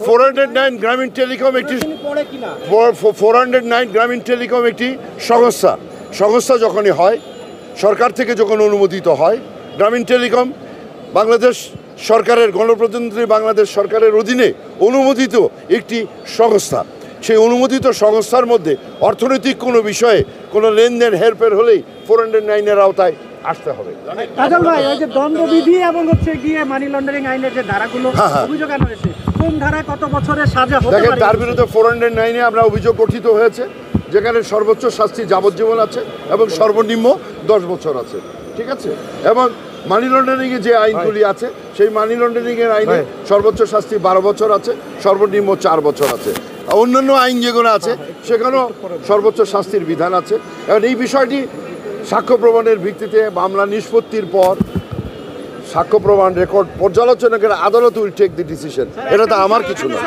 409 গ্রামীণ টেলিকম একটি 409 গ্রামীণ টেলিকম একটি সংস্থা যখনই হয়, সরকার থেকে যখন অনুমোদিত হয়, গ্রামীণ টেলিকম বাংলাদেশ সরকারের গণপ্রজাতন্ত্রী বাংলাদেশ সরকারের অধীনে অনুমোদিত একটি সংস্থা। সেই অনুমোদিত সংস্থার মধ্যে অর্থনৈতিক কোনো বিষয়ে কোনো লেনদেন হেরফের হলেই 409-এর আওতায় আসতে হবে। কাজল ভাই, ওই যে দণ্ডবিধি এবং হচ্ছে গিয়ে মানি লন্ডারিং আইনের যে ধারাগুলো অভিযোগ আনা হয়েছে, কোন ধারায় কত বছরের সাজা হতে পারে? দেখেন, তার বিরুদ্ধে 409-এ আমরা অভিযোগ গঠিত হয়েছে, যেখানে সর্বোচ্চ শাস্তি যাবজ্জীবন আছে এবং সর্বনিম্ন 10 বছর আছে। ঠিক আছে? এবং মানি লন্ডারিংয়ে যে আইনগুলি আছে, সেই মানি লন্ডারিংয়ের আইনে সর্বোচ্চ শাস্তি 12 বছর আছে, সর্বনিম্ন 4 বছর আছে। অন্যান্য আইন যেগুলো আছে সেখানেও সর্বোচ্চ শাস্তির বিধান আছে। এবং এই বিষয়টি সাক্ষ্য প্রমাণের ভিত্তিতে মামলা নিষ্পত্তির পর সাক্ষ্য প্রমাণ রেকর্ড পর্যালোচনা করে আদালত উইল টেক দি ডিসিশন। এটা তো আমার কিছু না।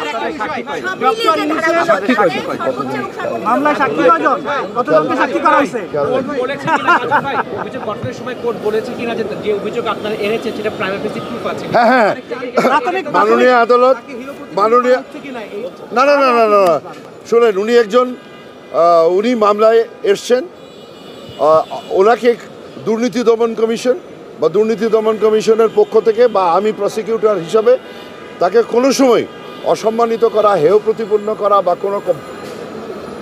হ্যাঁ, মাননীয় আদালত না, শুনেন, উনি মামলায় এসছেন, ওনাকে দুর্নীতি দমন কমিশন বা দুর্নীতি দমন কমিশনের পক্ষ থেকে বা আমি প্রসিকিউটর হিসাবে তাকে কোনো সময় অসম্মানিত করা, হেয় প্রতিপন্ন করা বা কোনো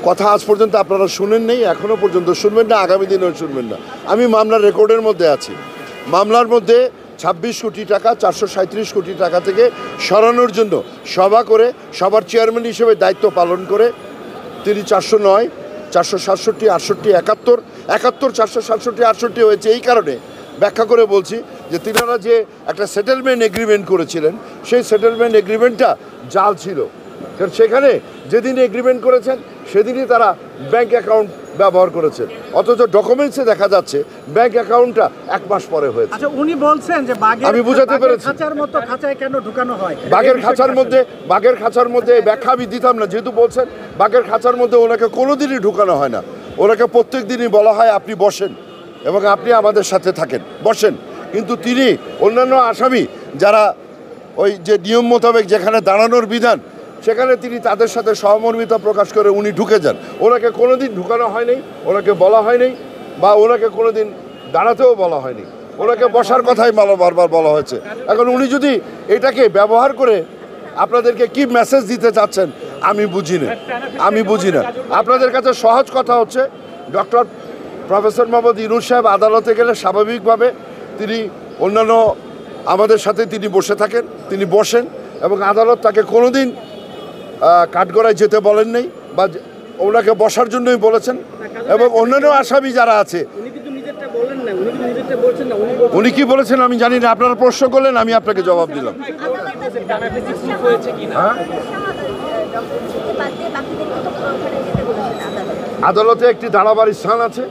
কথা আজ পর্যন্ত আপনারা শুনেন নেই, এখনও পর্যন্ত শুনবেন না, আগামী দিনেও শুনবেন না। আমি মামলার রেকর্ডের মধ্যে আছি। মামলার মধ্যে 26 কোটি টাকা 437 কোটি টাকা থেকে সরানোর জন্য সভা করে সবার চেয়ারম্যান হিসেবে দায়িত্ব পালন করে তিনি 409, 467, 68, 71, 467, 68 হয়েছে। এই কারণে ব্যাখ্যা করে বলছি যে তিনারা যে একটা সেটেলমেন্ট এগ্রিমেন্ট করেছিলেন, সেই সেটেলমেন্ট এগ্রিমেন্টটা জাল ছিল। কারণ সেখানে যেদিন এগ্রিমেন্ট করেছেন সেদিনই তারা ব্যাংক অ্যাকাউন্ট ব্যবহার করেছেন, অথচ ডকুমেন্টসে দেখা যাচ্ছে ব্যাংক অ্যাকাউন্টটা 1 মাস পরে হয়েছে। আচ্ছা, উনি বলছেন যে আমি বুঝাতে পেরেছি খাঁচার মতো খাঁচায় কেন ঢুকানো হয়? বাঘের খাঁচার মধ্যে ব্যাখ্যা আমি দিতাম না, যেহেতু বলছেন বাঘের খাঁচার মধ্যে ওনাকে কোনোদিনই ঢুকানো হয় না। ওনাকে প্রত্যেক দিনই বলা হয় আপনি বসেন এবং আপনি আমাদের সাথে থাকেন, বসেন। কিন্তু তিনি অন্যান্য আসামি যারা ওই যে নিয়ম মোতাবেক যেখানে দাঁড়ানোর বিধান, সেখানে তিনি তাদের সাথে সহমর্মিতা প্রকাশ করে উনি ঢুকে যান। ওনাকে কোনোদিন ঢুকানো হয়নি, ওনাকে বলা হয়নি, বা ওনাকে কোনোদিন দাঁড়াতেও বলা হয়নি, ওনাকে বসার কথাই বারবার বলা হয়েছে। এখন উনি যদি এটাকে ব্যবহার করে আপনাদেরকে কি মেসেজ দিতে চাচ্ছেন আমি বুঝি না। আপনাদের কাছে সহজ কথা হচ্ছে, ডক্টর প্রফেসর মোহাম্মদ ইউনূস সাহেব আদালতে গেলে স্বাভাবিকভাবে তিনি অন্যান্য আমাদের সাথে তিনি বসে থাকেন, তিনি বসেন এবং আদালত তাকে কোনোদিন কাঠগড়ায় যেতে বলেন নাই বা ওনাকে বসার জন্যই বলেছেন। এবং অন্যান্য আসামি যারা আছে, উনি কি বলেছেন আমি জানি না, আপনারা প্রশ্ন করলেন, আমি আপনাকে জবাব দিলাম। আদালতে একটি দাঁড়াবার স্থান আছে,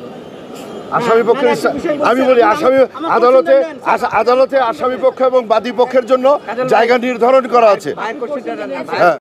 আসামি পক্ষের স্থান। আমি বলি আদালতে আসামি পক্ষ এবং বাদী পক্ষের জন্য জায়গা নির্ধারণ করা আছে। হ্যাঁ।